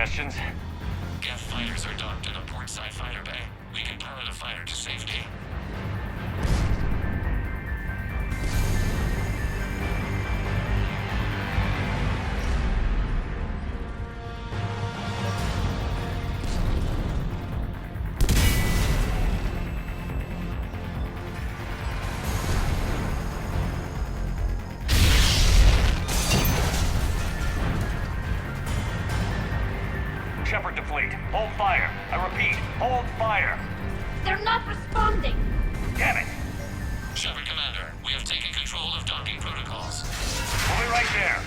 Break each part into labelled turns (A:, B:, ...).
A: questions?
B: Geth fighters are docked in a portside fighter bay. We can power the fighter to safety.
A: Shepard to fleet. Hold fire. I repeat, hold fire.
C: They're not responding!
A: Damn it.
B: Shepard Commander, we have taken control of docking protocols.
A: We'll be right there.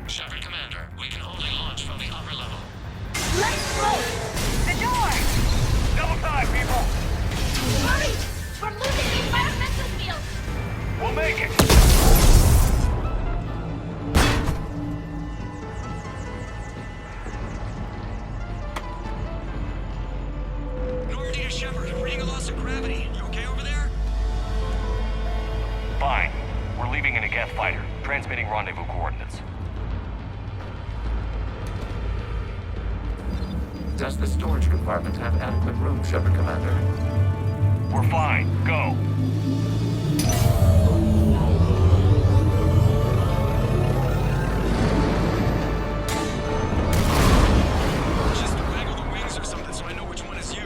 B: Shepard Commander, we can only launch from the upper level.
C: Let's close! The door!
A: Double time, people.
C: Hurry! We're losing the environmental field!
A: We'll make it.
B: Normandy to Shepard, reading a loss of gravity. You okay over there?
A: Fine. We're leaving in a Geth fighter. Transmitting rendezvous coordinates.
B: Does the storage compartment have adequate room, Shepard Commander?
A: We're fine. Go.
B: Just waggle the wings or something so I know which one is you.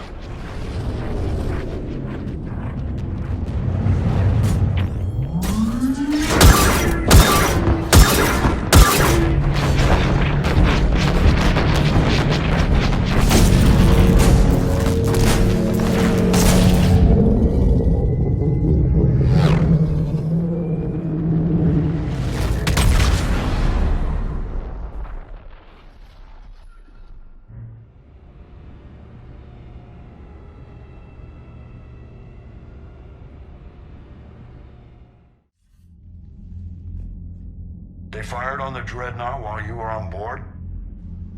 D: They fired on the Dreadnought while you were on board?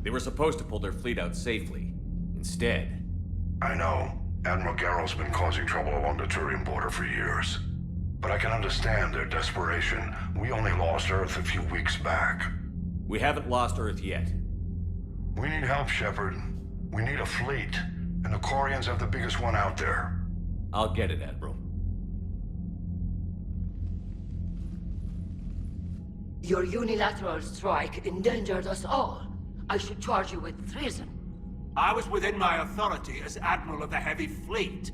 E: They were supposed to pull their fleet out safely. Instead,
D: I know. Admiral Koris been causing trouble along the Turian border for years. But I can understand their desperation. We only lost Earth a few weeks back.
E: we haven't lost Earth yet.
D: We need help, Shepard. We need a fleet. And the Quarians have the biggest one out there.
E: I'll get it, Admiral.
F: Your unilateral strike endangered us all. I should charge you with treason.
G: I was within my authority as Admiral of the Heavy Fleet.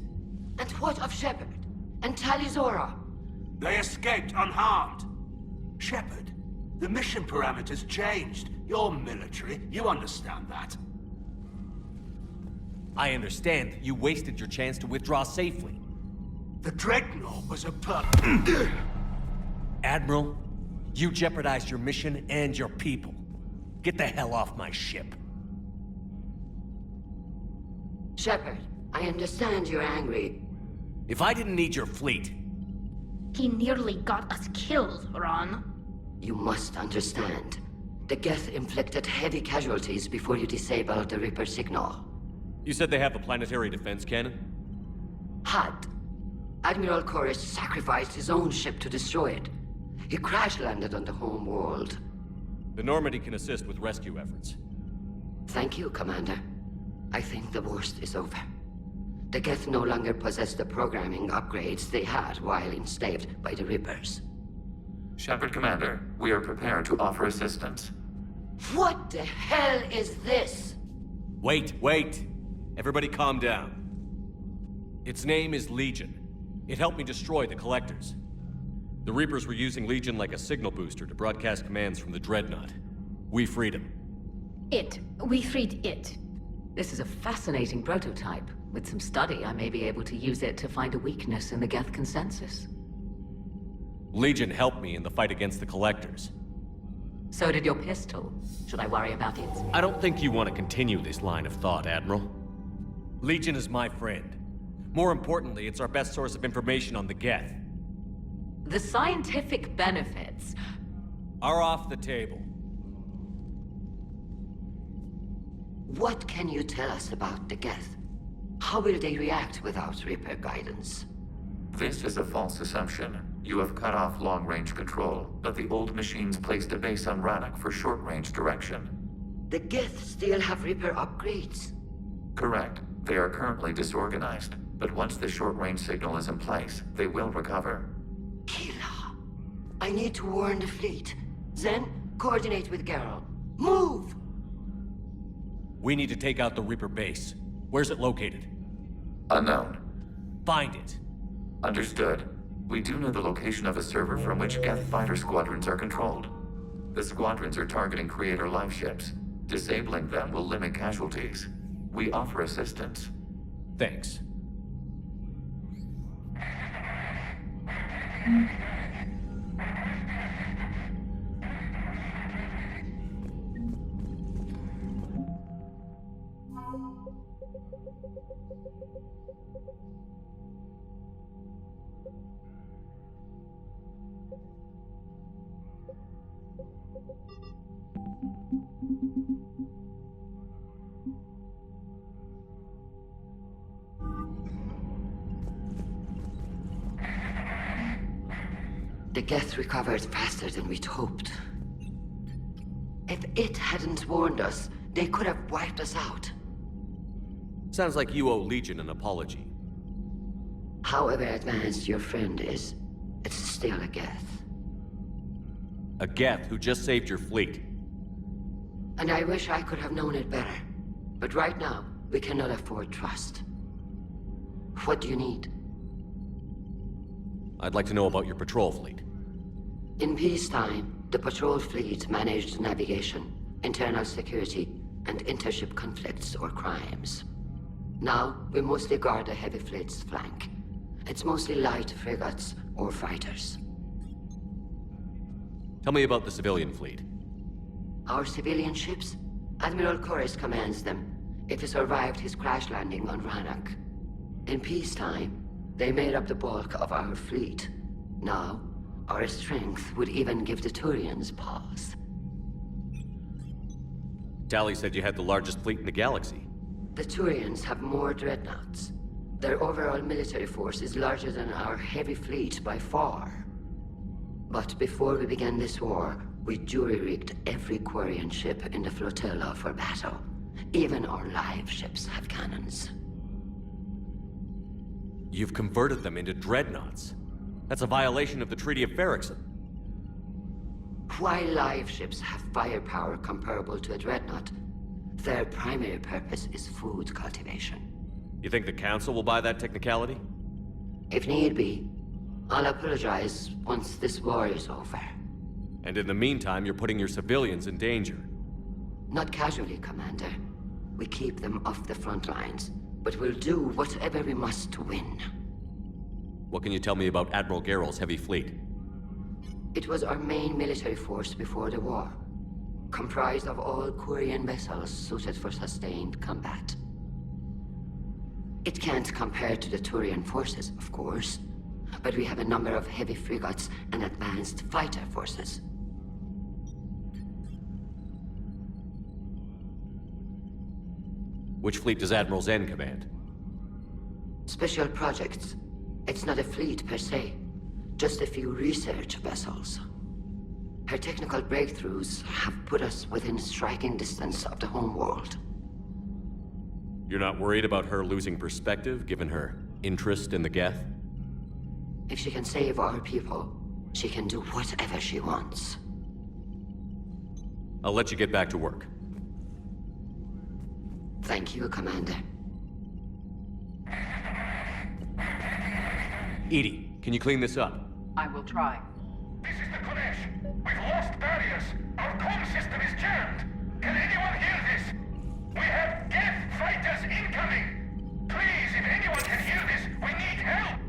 F: And what of Shepard? And Talizora?
G: They escaped unharmed. Shepard, the mission parameters changed. You're military, you understand that.
E: I understand that you wasted your chance to withdraw safely.
G: The Dreadnought was a
E: Admiral, you jeopardized your mission and your people. Get the hell off my ship.
F: Shepard, I understand you're angry.
E: If I didn't need your fleet,
C: He nearly got us killed, Ron.
F: You must understand. The Geth inflicted heavy casualties before you disabled the Reaper signal.
E: you said they have a planetary defense cannon?
F: Had. Admiral Koris sacrificed his own ship to destroy it. He crash-landed on the home world.
E: The Normandy can assist with rescue efforts.
F: Thank you, Commander. I think the worst is over. The Geth no longer possess the programming upgrades they had while enslaved by the Reapers.
B: Shepard Commander, we are prepared to offer assistance.
F: What the hell is this?
E: Wait. Everybody calm down. Its name is Legion. It helped me destroy the Collectors. The Reapers were using Legion like a signal booster to broadcast commands from the Dreadnought. We freed him.
C: We freed it.
H: This is a fascinating prototype. With some study, I may be able to use it to find a weakness in the Geth consensus.
E: Legion helped me in the fight against the Collectors.
H: So did your pistol. Should I worry about it?
E: I don't think you want to continue this line of thought, Admiral. Legion is my friend. More importantly, it's our best source of information on the Geth.
H: The scientific benefits.
E: Are off the table.
F: What can you tell us about the Geth? How will they react without Reaper guidance?
B: This is a false assumption. You have cut off long-range control, but the old machines placed a base on Rannoch for short-range direction.
F: The Geth still have Reaper upgrades.
B: Correct. They are currently disorganized, but once the short-range signal is in place, they will recover.
F: Kila, I need to warn the fleet. Then, coordinate with Geralt. Move!
E: We need to take out the Reaper base. Where's it located?
B: Unknown.
E: Find it.
B: Understood. We do know the location of a server from which Geth fighter squadrons are controlled. The squadrons are targeting Creator live ships. Disabling them will limit casualties. We offer assistance.
E: Thanks.
F: The Geth recovered faster than we'd hoped. If it hadn't warned us, they could have wiped us out.
E: Sounds like you owe Legion an apology.
F: However advanced your friend is, it's still a Geth.
E: A Geth who just saved your fleet.
F: And I wish I could have known it better. But right now, we cannot afford trust. What do you need?
E: I'd like to know about your patrol fleet.
F: In peacetime, the patrol fleet managed navigation, internal security, and intership conflicts or crimes. Now, we mostly guard the heavy fleet's flank. It's mostly light frigates or fighters.
E: Tell me about the civilian fleet.
F: Our civilian ships? Admiral Koris commands them, if he survived his crash landing on Rannoch. In peacetime, they made up the bulk of our fleet. Now, our strength would even give the Turians pause.
E: Tally said you had the largest fleet in the galaxy.
F: The Turians have more dreadnoughts. Their overall military force is larger than our heavy fleet by far. But before we began this war, we jury-rigged every Quarian ship in the flotilla for battle. Even our live ships have cannons.
E: You've converted them into dreadnoughts. That's a violation of the Treaty of Ferrixon.
F: While live ships have firepower comparable to a dreadnought, their primary purpose is food cultivation.
E: You think the Council will buy that technicality?
F: If need be, I'll apologize once this war is over.
E: And in the meantime, you're putting your civilians in danger.
F: Not casually, Commander. We keep them off the front lines, but we'll do whatever we must to win.
E: What can you tell me about Admiral Geralt's heavy fleet?
F: It was our main military force before the war, comprised of all Quarian vessels suited for sustained combat. It can't compare to the Turian forces, of course, but we have a number of heavy frigates and advanced fighter forces.
E: Which fleet does Admiral Zen command?
F: Special projects. It's not a fleet per se, just a few research vessels. Her technical breakthroughs have put us within striking distance of the homeworld.
E: You're not worried about her losing perspective, given her interest in the Geth?
F: If she can save our people, she can do whatever she wants.
E: I'll let you get back to work.
F: Thank you, Commander.
E: Edie, can you clean this up?
C: I will try.
A: This is the Koris. We've lost barriers. Our comm system is jammed. Can anyone hear this? We have Geth fighters incoming. Please, if anyone can hear this, we need help.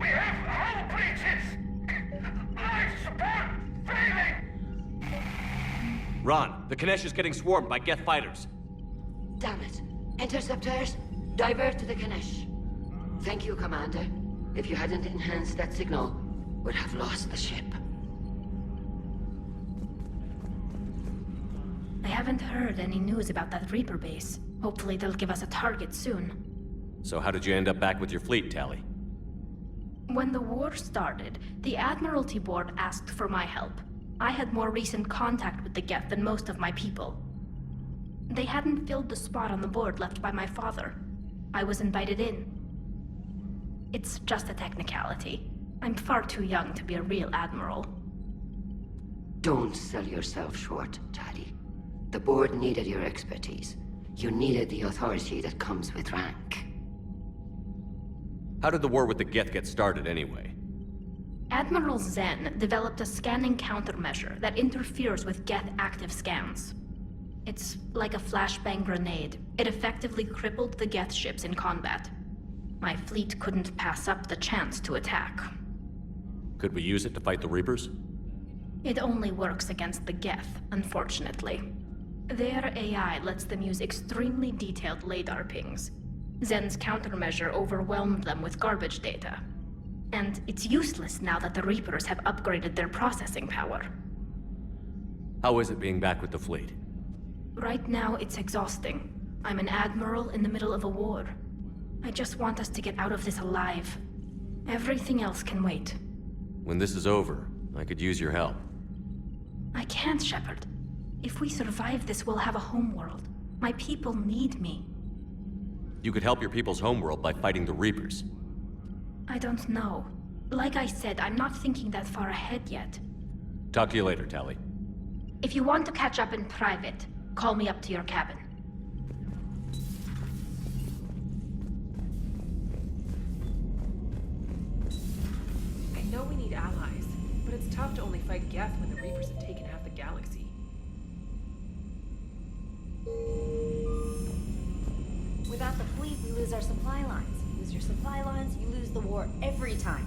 A: We have hull breaches. Life support failing.
E: Ron, the Kinesh is getting swarmed by Geth fighters.
F: Damn it. Interceptors, divert to the Kinesh. Thank you, Commander. If you hadn't enhanced that signal, we'd have lost the ship.
I: I haven't heard any news about that Reaper base. Hopefully they'll give us a target soon.
E: So how did you end up back with your fleet, Tally?
I: When the war started, the Admiralty Board asked for my help. I had more recent contact with the Geth than most of my people. They hadn't filled the spot on the board left by my father. I was invited in. It's just a technicality. I'm far too young to be a real admiral.
F: Don't sell yourself short, Tally. The board needed your expertise. You needed the authority that comes with rank.
E: How did the war with the Geth get started anyway?
I: Admiral Zen developed a scanning countermeasure that interferes with Geth active scans. It's like a flashbang grenade. It effectively crippled the Geth ships in combat. My fleet couldn't pass up the chance to attack.
E: Could we use it to fight the Reapers?
I: It only works against the Geth, unfortunately. Their AI lets them use extremely detailed LADAR pings. Zen's countermeasure overwhelmed them with garbage data. And it's useless now that the Reapers have upgraded their processing power.
E: How is it being back with the fleet?
I: Right now, it's exhausting. I'm an admiral in the middle of a war. I just want us to get out of this alive. Everything else can wait.
E: When this is over, I could use your help.
I: I can't, Shepard. If we survive this, we'll have a homeworld. My people need me.
E: You could help your people's homeworld by fighting the Reapers.
I: I don't know. Like I said, I'm not thinking that far ahead yet.
E: Talk to you later, Tally.
I: If you want to catch up in private, call me up to your cabin.
J: I know we need allies, but it's tough to only fight Geth when the Reapers have taken half the galaxy.
C: Without the fleet, we lose our supply lines. You lose your supply lines, you lose the war every time.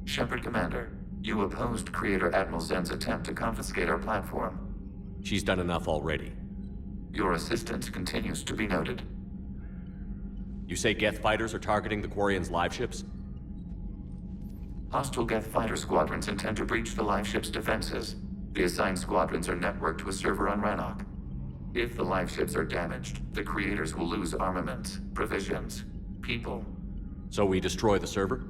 B: Shepard Commander, you opposed Creator Admiral Zen's attempt to confiscate our platform.
E: She's done enough already.
B: Your assistance continues to be noted.
E: You say Geth fighters are targeting the Quarians' live ships?
B: Hostile Geth fighter squadrons intend to breach the live ship's defenses. The assigned squadrons are networked to a server on Rannoch. If the live ships are damaged, the creators will lose armaments, provisions, people.
E: So we destroy the server?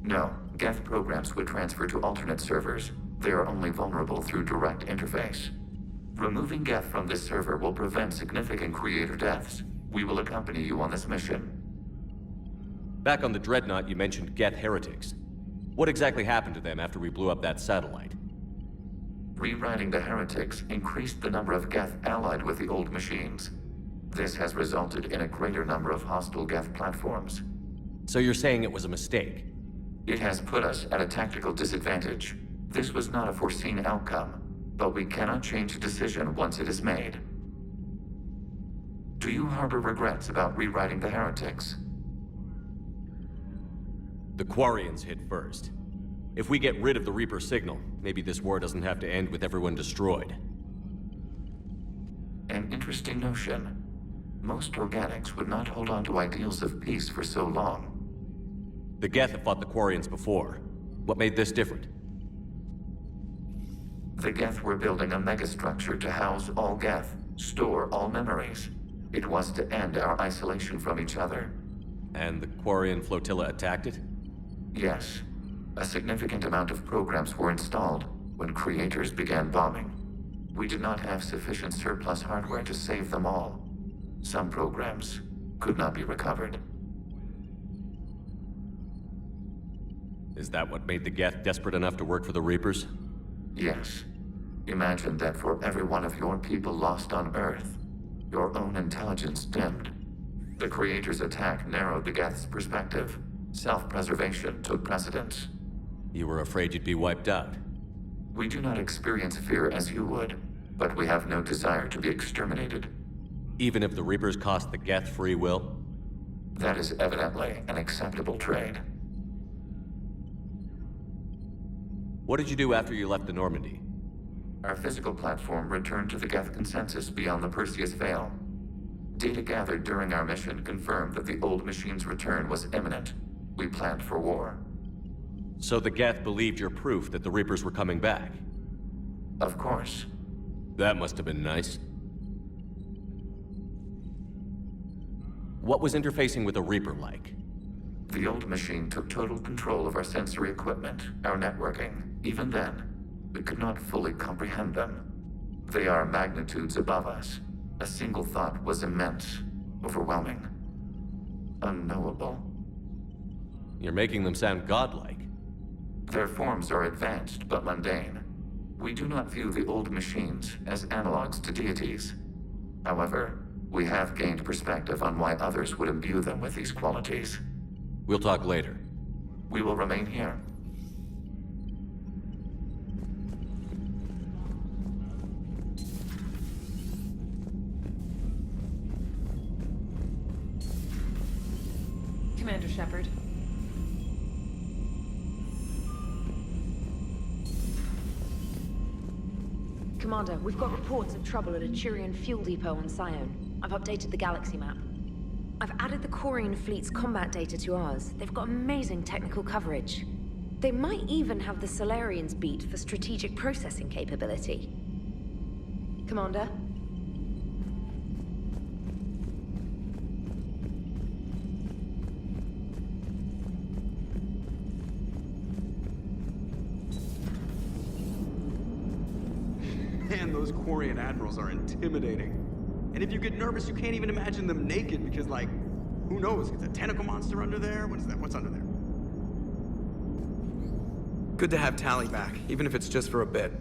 B: No, Geth programs would transfer to alternate servers. They are only vulnerable through direct interface. Removing Geth from this server will prevent significant creator deaths. We will accompany you on this mission.
E: Back on the Dreadnought, you mentioned Geth heretics. What exactly happened to them after we blew up that satellite?
B: Rewriting the heretics increased the number of Geth allied with the old machines. This has resulted in a greater number of hostile Geth platforms.
E: So you're saying it was a mistake?
B: It has put us at a tactical disadvantage. This was not a foreseen outcome, but we cannot change a decision once it is made. Do you harbor regrets about rewriting the heretics?
E: The Quarians hit first. If we get rid of the Reaper signal, maybe this war doesn't have to end with everyone destroyed.
B: An interesting notion. Most organics would not hold on to ideals of peace for so long.
E: The Geth have fought the Quarians before. What made this different?
B: The Geth were building a megastructure to house all Geth, store all memories. It was to end our isolation from each other.
E: And the Quarian flotilla attacked it?
B: Yes. A significant amount of programs were installed when creators began bombing. We did not have sufficient surplus hardware to save them all. Some programs could not be recovered.
E: Is that what made the Geth desperate enough to work for the Reapers?
B: Yes. Imagine that for every one of your people lost on Earth, your own intelligence dimmed. The Creator's attack narrowed the Geth's perspective. Self-preservation took precedence.
E: You were afraid you'd be wiped out.
B: We do not experience fear as you would, but we have no desire to be exterminated.
E: Even if the Reapers cost the Geth free will?
B: That is evidently an acceptable trade.
E: What did you do after you left the Normandy?
B: Our physical platform returned to the Geth consensus beyond the Perseus Veil. Data gathered during our mission confirmed that the old machine's return was imminent. We planned for war.
E: So the Geth believed your proof that the Reapers were coming back?
B: Of course.
E: That must have been nice. What was interfacing with a Reaper like?
B: The old machine took total control of our sensory equipment, our networking. Even then, we could not fully comprehend them. They are magnitudes above us. A single thought was immense, overwhelming, unknowable.
E: You're making them sound godlike.
B: Their forms are advanced but mundane. We do not view the old machines as analogs to deities. However, we have gained perspective on why others would imbue them with these qualities.
E: We'll talk later.
B: We will remain here.
J: Commander Shepard.
C: Commander, we've got reports of trouble at a Turian fuel depot on Scion. I've updated the galaxy map. I've added the Quarian fleet's combat data to ours. They've got amazing technical coverage. They might even have the Solarians beat for strategic processing capability. Commander?
K: Man, those Quarian admirals are intimidating. And if you get nervous, you can't even imagine them naked because, like, who knows? Is a tentacle monster under there? What is that? What's under there? Good to have Tally back, even if it's just for a bit.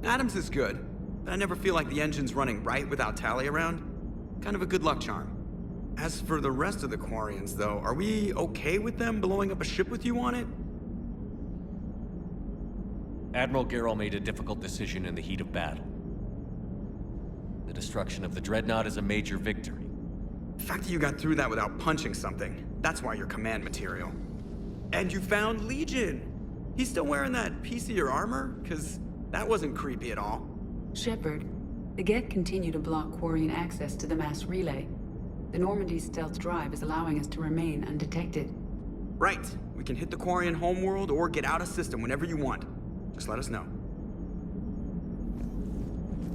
K: Adams is good, but I never feel like the engine's running right without Tally around. Kind of a good luck charm. As for the rest of the Quarians, though, are we okay with them blowing up a ship with you on it?
E: Admiral Garrel made a difficult decision in the heat of battle. The destruction of the Dreadnought is a major victory.
K: The fact that you got through that without punching something, that's why you're command material. And you found Legion! He's still wearing that piece of your armor? Because that wasn't creepy at all.
L: Shepard, the Geth continue to block Quarian access to the mass relay. The Normandy's stealth drive is allowing us to remain undetected.
K: Right. We can hit the Quarian homeworld or get out of system whenever you want. Just let us know.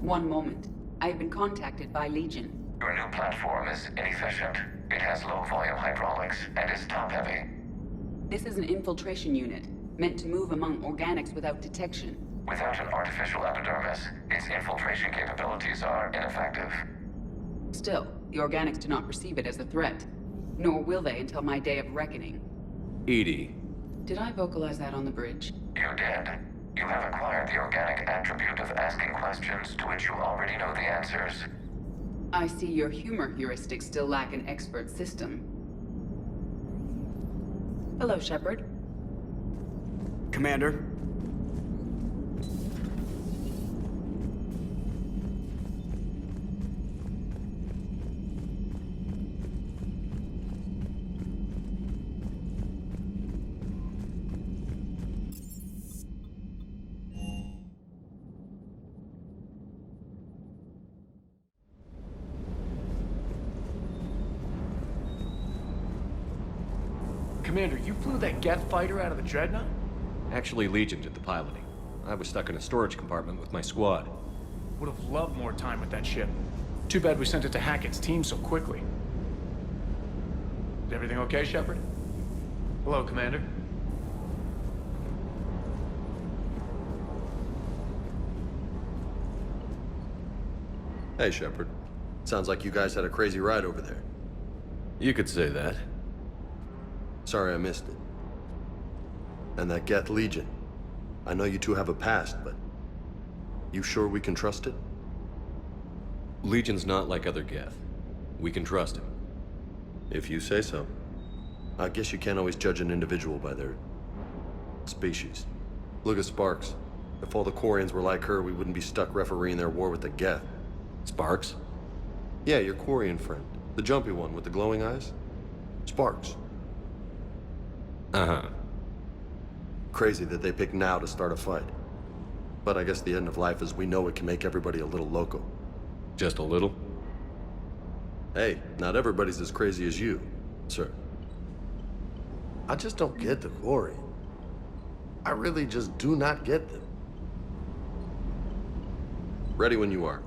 L: One moment. I have been contacted by Legion.
B: Your new platform is inefficient. It has low-volume hydraulics and is top-heavy.
L: This is an infiltration unit, meant to move among organics without detection.
B: Without an artificial epidermis, its infiltration capabilities are ineffective.
L: Still, the organics do not perceive it as a threat. Nor will they until my day of reckoning.
E: Edie.
L: Did I vocalize that on the bridge?
B: You did. You have acquired the organic attribute of asking questions to which you already know the answers.
L: I see your humor heuristics still lack an expert system. Hello, Shepard.
K: Commander.
M: Commander, you flew that Geth fighter out of the Dreadnought?
E: Actually, Legion did the piloting. I was stuck in a storage compartment with my squad.
M: Would have loved more time with that ship. Too bad we sent it to Hackett's team so quickly. Is everything okay, Shepard? Hello, Commander.
N: Hey, Shepard. Sounds like you guys had a crazy ride over there.
E: You could say that.
N: Sorry I missed it. And that Geth Legion. I know you two have a past, but... you sure we can trust it?
E: Legion's not like other Geth. We can trust him.
N: If you say so. I guess you can't always judge an individual by their... species. Look at Sparks. If all the Quarians were like her, we wouldn't be stuck refereeing their war with the Geth.
E: Sparks?
N: Yeah, your Quarian friend. The jumpy one with the glowing eyes. Sparks.
E: Uh-huh.
N: Crazy that they pick now to start a fight. But I guess the end of life as we know it can make everybody a little loco.
E: Just a little?
N: Hey, not everybody's as crazy as you, sir.
O: I just don't get the Quarian. I really just do not get them.
N: Ready when you are.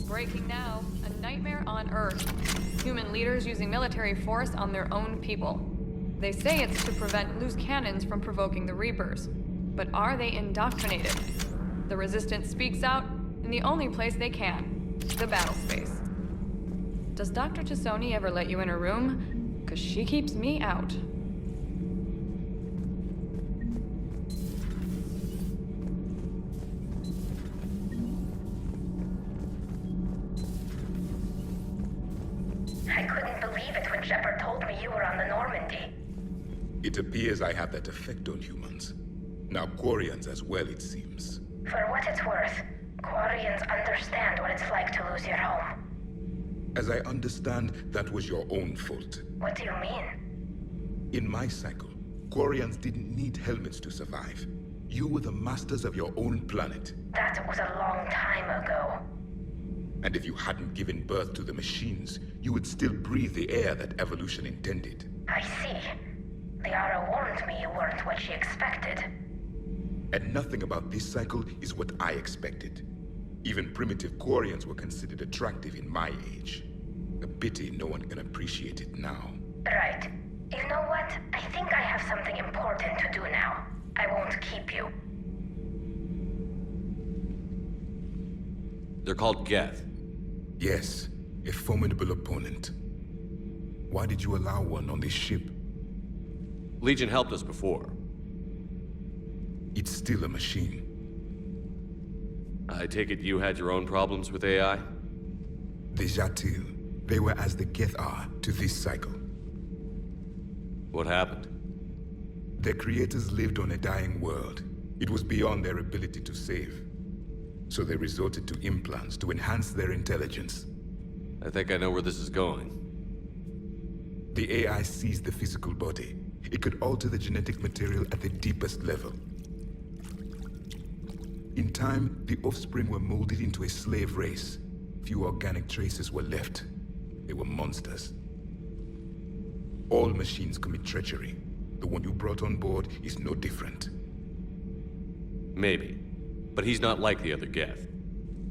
P: Breaking now, a nightmare on Earth. Human leaders using military force on their own people. They say it's to prevent loose cannons from provoking the Reapers. But are they indoctrinated? The Resistance speaks out in the only place they can, the battle space. Does Dr. Chisoni ever let you in her room? 'Cause she keeps me out.
Q: I couldn't believe believe it when Shepard told me you were on the Normandy.
R: It appears I have that effect on humans. Now Quarians as well, it seems.
Q: For what it's worth, Quarians understand what it's like to lose your home.
R: As I understand, that was your own fault.
Q: What do you mean?
R: In my cycle, Quarians didn't need helmets to survive. You were the masters of your own planet.
Q: That was a long time ago.
R: And if you hadn't given birth to the machines, you would still breathe the air that evolution intended.
Q: I see. Liara warned me you weren't what she expected.
R: And nothing about this cycle is what I expected. Even primitive Quarians were considered attractive in my age. A pity no one can appreciate it now.
Q: Right. You know what? I think I have something important to do now. I won't keep you.
E: They're called Geth.
R: Yes, a formidable opponent. Why did you allow one on this ship?
E: Legion helped us before.
R: It's still a machine.
E: I take it you had your own problems with AI?
R: The Jatil. They were as the Geth are to this cycle.
E: What happened?
R: Their creators lived on a dying world. It was beyond their ability to save. So they resorted to implants to enhance their intelligence.
E: I think I know where this is going.
R: The AI seized the physical body. It could alter the genetic material at the deepest level. In time, the offspring were molded into a slave race. Few organic traces were left. They were monsters. All machines commit treachery. The one you brought on board is no different.
E: Maybe. But he's not like the other Geth.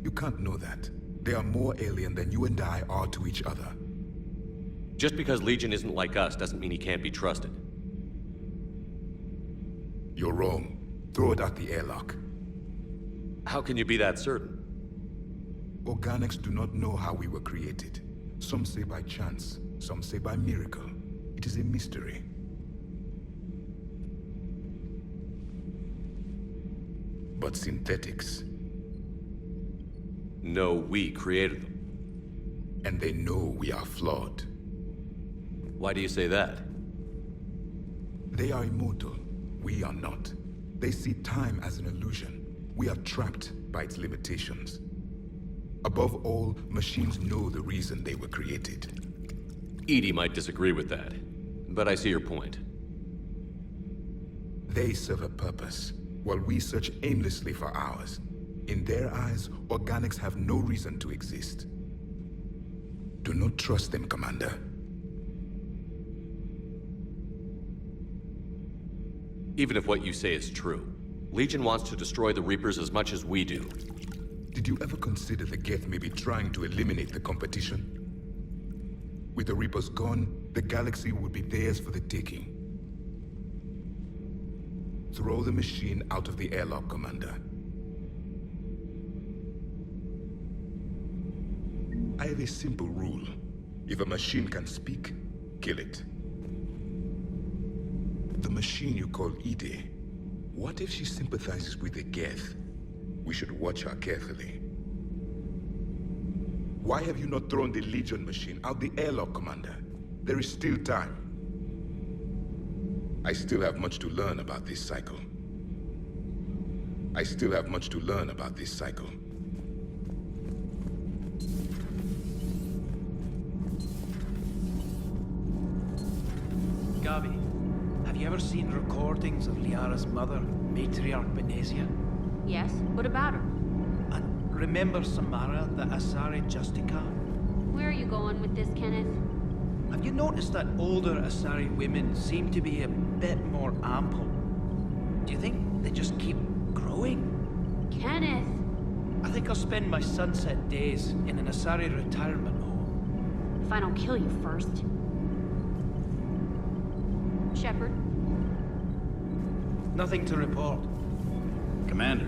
R: You can't know that. They are more alien than you and I are to each other.
E: Just because Legion isn't like us doesn't mean he can't be trusted.
R: You're wrong. Throw it at the airlock.
E: How can you be that certain?
R: Organics do not know how we were created. Some say by chance, some say by miracle. It is a mystery. But synthetics...
E: No, we created them.
R: And they know we are flawed.
E: Why do you say that?
R: They are immortal. We are not. They see time as an illusion. We are trapped by its limitations. Above all, machines know the reason they were created.
E: EDI might disagree with that, but I see your point.
R: They serve a purpose, while we search aimlessly for ours. In their eyes, organics have no reason to exist. Do not trust them, Commander.
E: Even if what you say is true, Legion wants to destroy the Reapers as much as we do.
R: Did you ever consider the Geth may be trying to eliminate the competition? With the Reapers gone, the galaxy would be theirs for the taking. Throw the machine out of the airlock, Commander. I have a simple rule. If a machine can speak, kill it. The machine you call EDI, what if she sympathizes with the Geth? We should watch her carefully. Why have you not thrown the Legion machine out the airlock, Commander? There is still time. I still have much to learn about this cycle.
S: Gabi, have you ever seen recordings of Liara's mother, Matriarch Benezia?
T: Yes, what about her?
S: And remember Samara, the Asari Justica?
T: Where are you going with this, Kenneth?
S: Have you noticed that older Asari women seem to be a bit more ample? Do you think they just keep growing?
T: Kenneth!
S: I think I'll spend my sunset days in an Asari retirement home.
T: If I don't kill you first. Shepard?
S: Nothing to report.
M: Commander.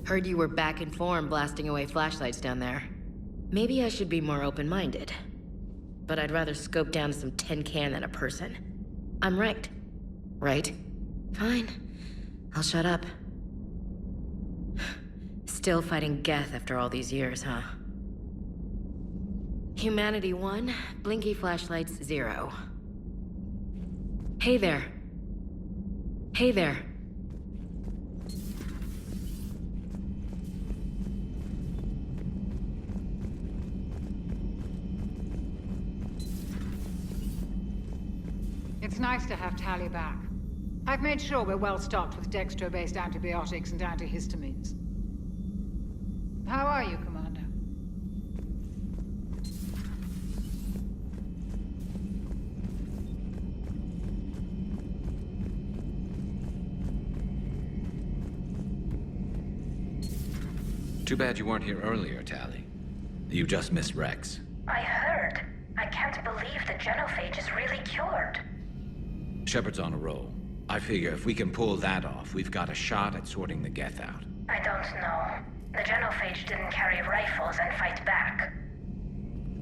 U: Heard you were back in form blasting away flashlights down there. Maybe I should be more open-minded. But I'd rather scope down some tin can than a person. I'm right. Right? Fine. I'll shut up. Still fighting Geth after all these years, huh? Humanity 1, blinky flashlights 0. Hey there. Hey there.
V: It's nice to have Tally back. I've made sure we're well stocked with dextro-based antibiotics and antihistamines. How are you, Commander?
W: Too bad you weren't here earlier, Tally. You just missed Rex.
Q: I heard. I can't believe the genophage is really cured.
W: Shepard's on a roll. I figure if we can pull that off, we've got a shot at sorting the Geth out.
Q: I don't know. The genophage didn't carry rifles and fight back.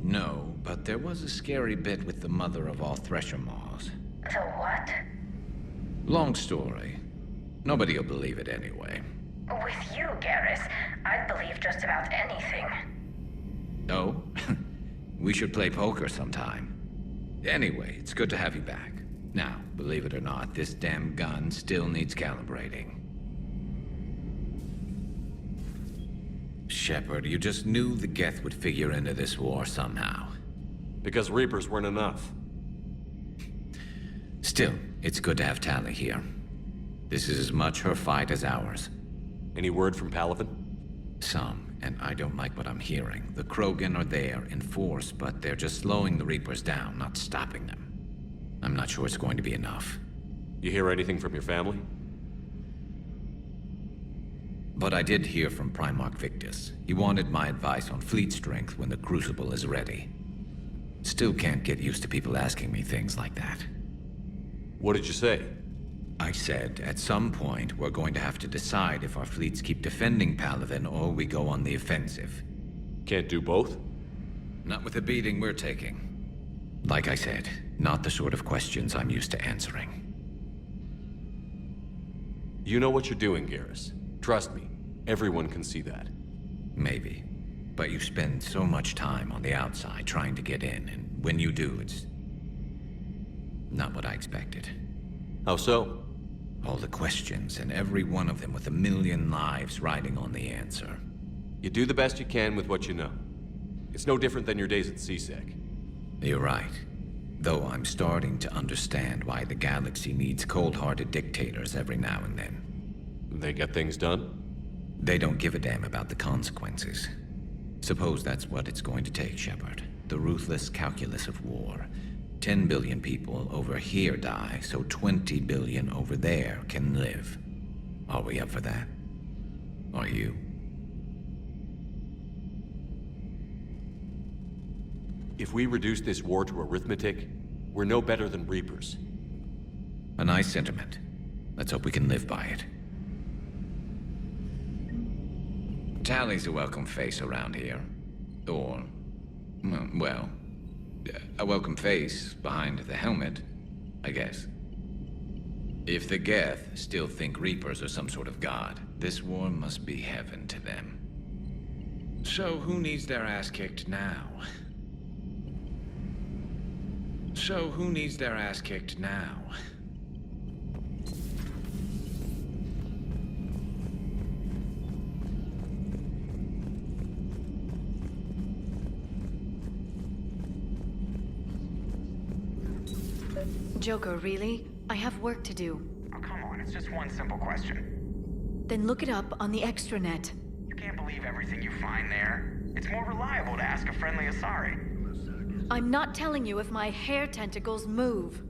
W: No, but there was a scary bit with the mother of all Thresher Maws.
Q: The what?
W: Long story. Nobody'll believe it anyway.
Q: With you, Garrus, I'd believe just about anything.
W: Oh? We should play poker sometime. Anyway, it's good to have you back. Now, believe it or not, this damn gun still needs calibrating. Shepard, you just knew the Geth would figure into this war somehow.
E: Because Reapers weren't enough.
W: Still, it's good to have Tally here. This is as much her fight as ours.
E: Any word from Palaven?
W: Some, and I don't like what I'm hearing. The Krogan are there in force, but they're just slowing the Reapers down, not stopping them. I'm not sure it's going to be enough.
E: You hear anything from your family?
W: But I did hear from Primarch Victus. He wanted my advice on fleet strength when the Crucible is ready. Still can't get used to people asking me things like that.
E: What did you say?
W: I said, at some point, we're going to have to decide if our fleets keep defending Palaven or we go on the offensive.
E: Can't do both?
W: Not with the beating we're taking. Like I said, not the sort of questions I'm used to answering.
E: You know what you're doing, Garrus. Trust me, everyone can see that.
W: Maybe. But you spend so much time on the outside trying to get in, and when you do, it's not what I expected.
E: How so?
W: All the questions, and every one of them with a million lives riding on the answer.
E: You do the best you can with what you know. It's no different than your days at CSEC.
W: You're right. Though I'm starting to understand why the galaxy needs cold-hearted dictators every now and then.
E: They get things done?
W: They don't give a damn about the consequences. Suppose that's what it's going to take, Shepard. The ruthless calculus of war. 10 billion people over here die, so 20 billion over there can live. Are we up for that? Are you?
E: If we reduce this war to arithmetic, we're no better than Reapers.
W: A nice sentiment. Let's hope we can live by it. Tally's a welcome face around here. Or, well, a welcome face behind the helmet, I guess. If the Geth still think Reapers are some sort of god, this war must be heaven to them. So who needs their ass kicked now?
C: Joker, really? I have work to do.
A: Oh, come on, it's just one simple question.
C: Then look it up on the extranet.
A: You can't believe everything you find there. It's more reliable to ask a friendly Asari.
C: I'm not telling you if my hair tentacles move.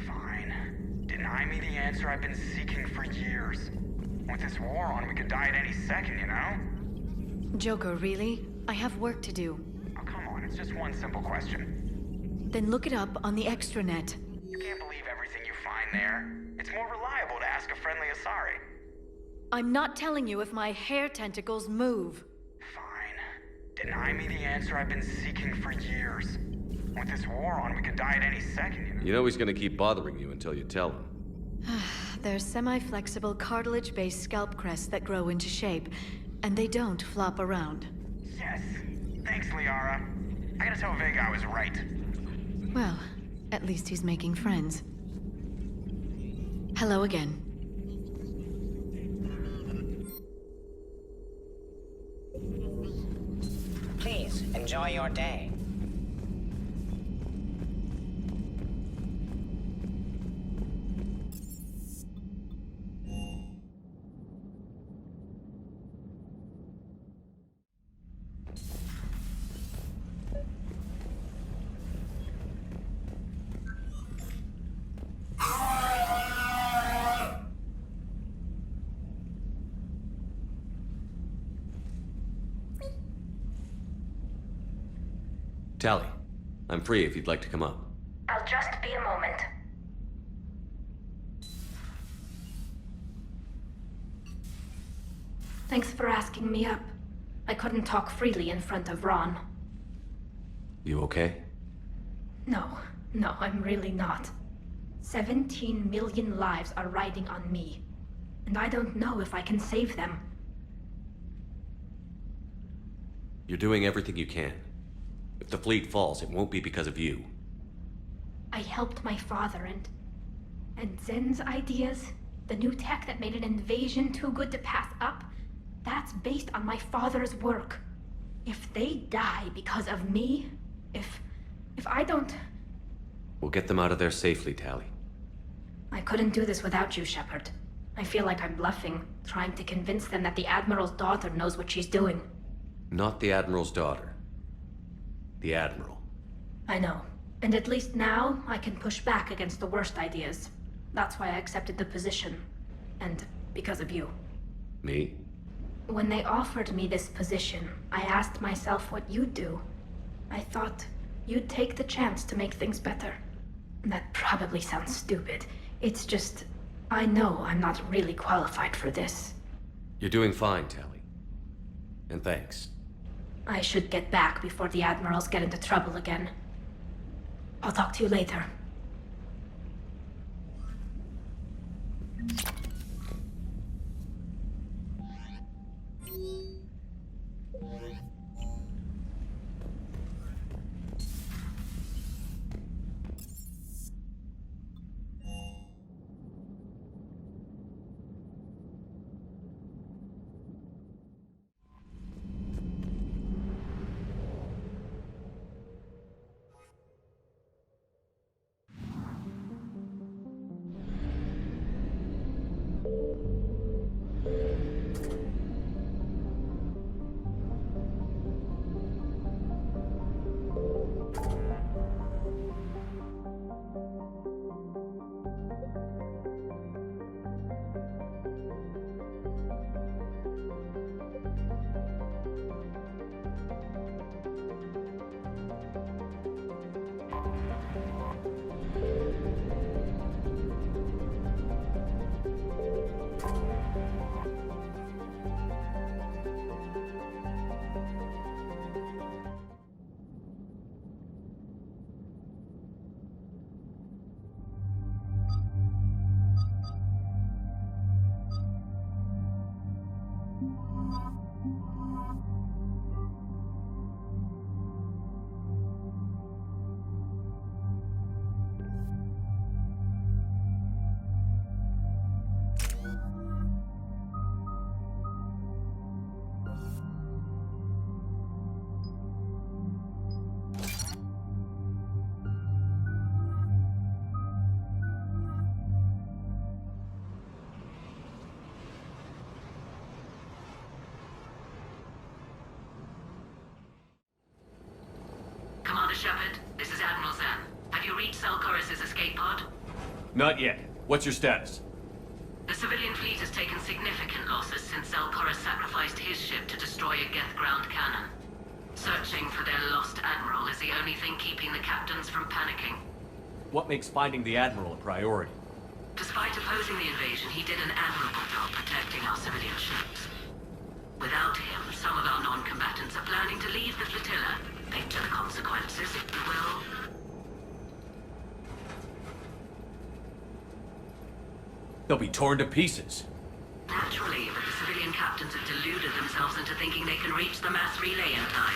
A: Fine. Deny me the answer I've been seeking for years. With this war on, we could die at any second, you know?
C: Joker, really? I have work to do.
A: Oh, come on, it's just one simple question.
C: Then look it up on the extranet.
A: You can't believe everything you find there. It's more reliable to ask a friendly Asari.
D: I'm not telling you if my hair tentacles move.
G: Deny me the answer I've been seeking for years. With this war on, we could die at any second.
E: You know he's gonna keep bothering you until you tell him.
D: They're semi-flexible cartilage-based scalp crests that grow into shape, and they don't flop around.
G: Yes. Thanks, Liara. I gotta tell Vega I was right.
D: Well, at least he's making friends. Hello again.
H: Please, enjoy your day.
E: Tally, I'm free if you'd like to come up.
Q: I'll just be a moment.
I: Thanks for asking me up. I couldn't talk freely in front of Ron.
E: You okay?
I: No, I'm really not. 17 million lives are riding on me. And I don't know if I can save them.
E: You're doing everything you can. If the fleet falls, it won't be because of you.
I: I helped my father and Zen's ideas, the new tech that made an invasion too good to pass up, that's based on my father's work. If they die because of me, if I don't...
E: We'll get them out of there safely, Tally.
I: I couldn't do this without you, Shepard. I feel like I'm bluffing, trying to convince them that the Admiral's daughter knows what she's doing.
E: Not the Admiral's daughter. The Admiral.
I: I know. And at least now, I can push back against the worst ideas. That's why I accepted the position. And because of you.
E: Me?
I: When they offered me this position, I asked myself what you'd do. I thought you'd take the chance to make things better. That probably sounds stupid. It's just, I know I'm not really qualified for this.
E: You're doing fine, Tally. And thanks.
I: I should get back before the Admirals get into trouble again. I'll talk to you later.
X: Commander Shepard, this is Admiral Zen. Have you reached Koris' escape pod?
E: Not yet. What's your status?
X: The civilian fleet has taken significant losses since Koris sacrificed his ship to destroy a Geth ground cannon. Searching for their lost Admiral is the only thing keeping the captains from panicking.
E: What makes finding the Admiral a priority?
X: Despite a opposing the invasion, he did an admirable job protecting our civilian ships. Without him, some of our non-combatants are planning to leave the flotilla. Picture the consequences, if you will.
E: They'll be torn to pieces.
X: Naturally, but the civilian captains have deluded themselves into thinking they can reach the mass relay in time.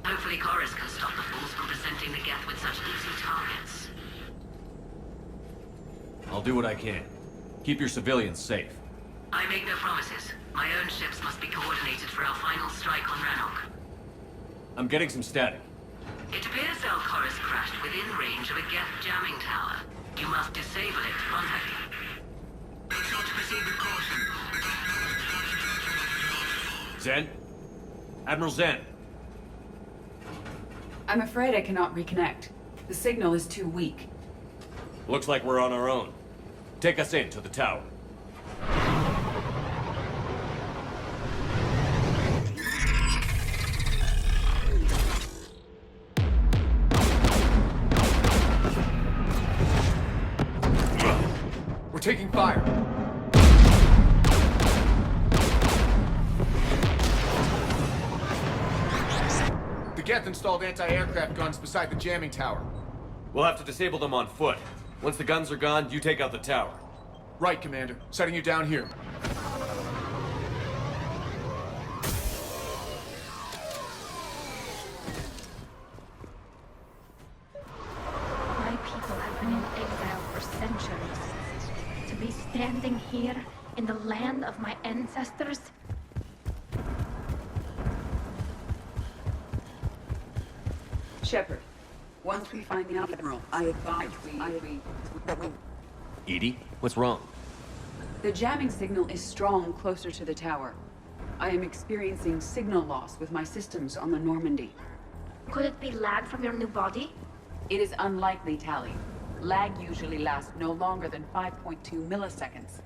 X: Hopefully Koris can stop the fools from presenting the Geth with such easy targets.
E: I'll do what I can. Keep your civilians safe.
X: I make no promises. My own ships must be coordinated for our final strike on Rannoch.
E: I'm getting some static.
X: It appears Koris crashed within range of a Geth jamming tower. You must disable it. Contact me. Make sure to proceed with caution.
E: Zen? Admiral Zen?
B: I'm afraid I cannot reconnect. The signal is too weak.
E: Looks like we're on our own. Take us in to the tower.
M: We're taking fire. The Geth installed anti-aircraft guns beside the jamming tower.
E: We'll have to disable them on foot. Once the guns are gone, you take out the tower.
M: Right, Commander. Setting you down here.
I: My people have been in exile for centuries. To be standing here in the land of my ancestors.
B: Shepard, once we find the Admiral, I advise we...
E: Edie, what's wrong?
B: The jamming signal is strong closer to the tower. I am experiencing signal loss with my systems on the Normandy.
I: Could it be lag from your new body?
B: It is unlikely, Tali. Lag usually lasts no longer than 5.2 milliseconds.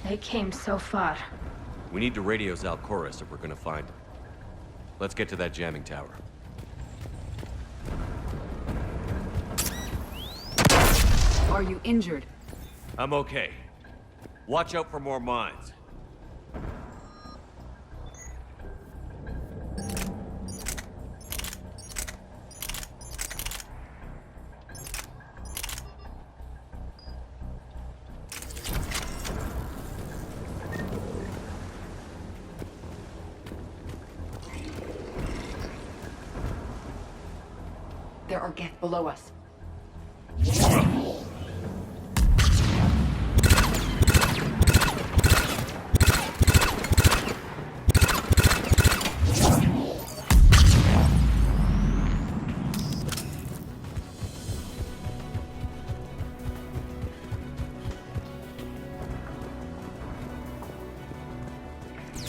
I: They came so far.
E: We need to radio Koris if we're gonna find him. Let's get to that jamming tower.
B: Are you injured?
E: I'm okay. Watch out for more mines.
B: There are Geth below us.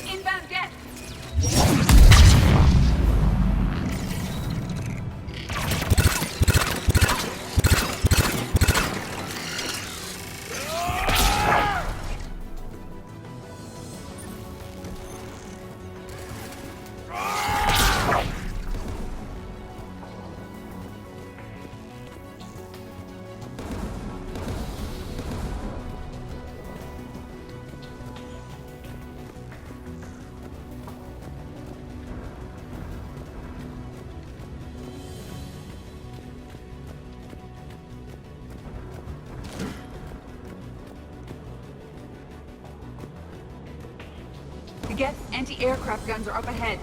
B: Inbound Geth! The Geth anti-aircraft guns are up ahead.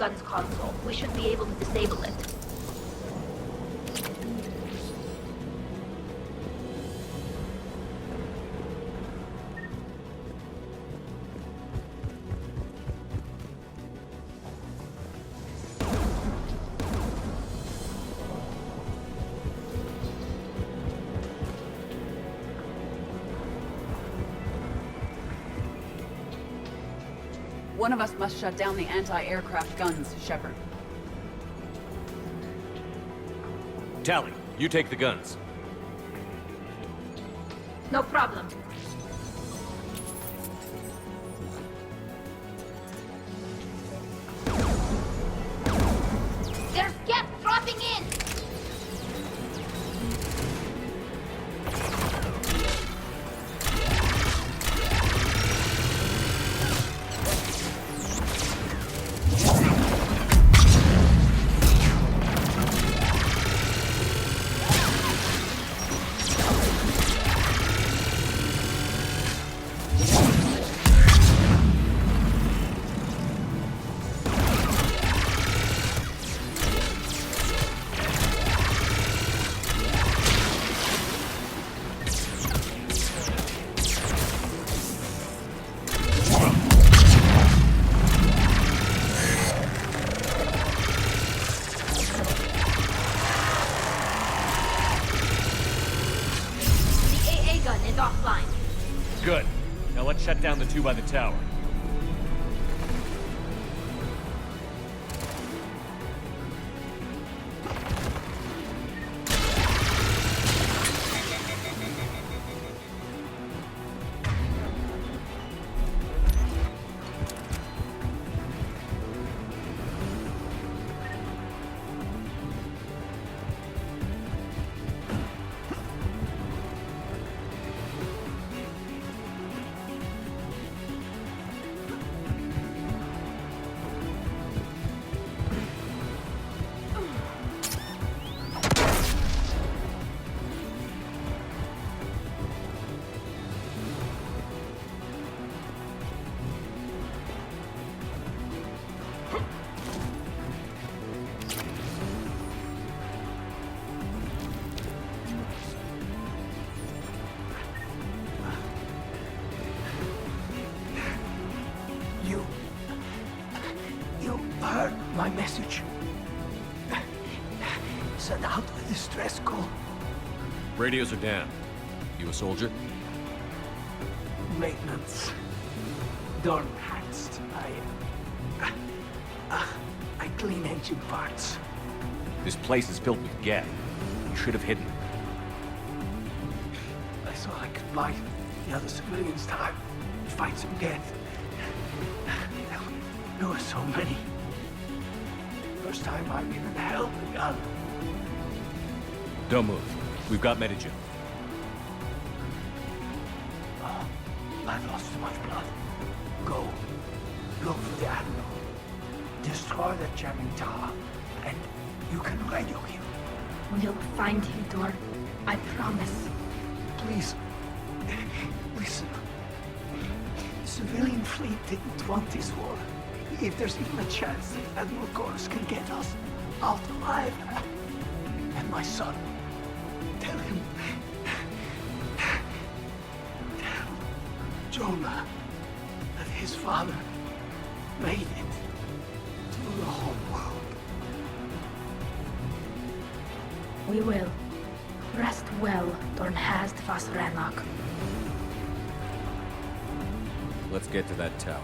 I: gun's console. We should be able to disable it.
B: One of us must shut down the anti-aircraft guns, Shepard.
E: Tally, you take the guns.
I: No problem.
T: There's gas dropping in!
E: Good. Now let's shut down the two by the tower.
S: You heard my message. Send out a distress call.
E: Radios are down. You a soldier?
S: Maintenance. Dorm hats. I clean engine parts.
E: This place is filled with gas. You should have hidden.
S: I thought I could buy the other civilians time to find some gas. There were so many. First time I've even held a gun.
E: Don't move. We've got Medigen.
S: Oh, I've lost too much blood. Go. Look for the Admiral. Destroy that jamming tower, and you can radio him.
I: We'll find him, Dorn. I promise.
S: Please, listen. The civilian fleet didn't want this war. If there's even a chance that Admiral Koris can get us out alive, and my son, tell him, tell Jonah that his father made it to the whole world.
I: We will. Rest well, Dorn Hast Vasrenok.
E: Let's get to that tower.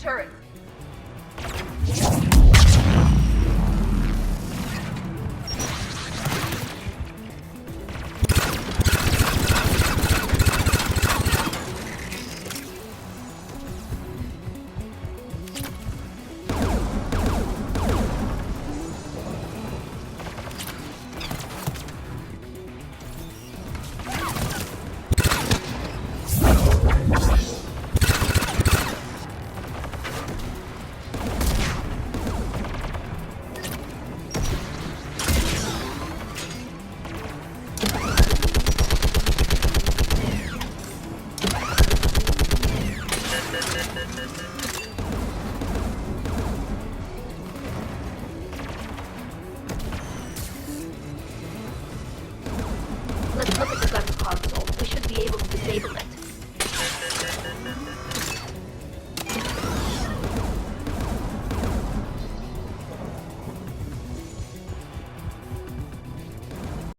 B: turrets.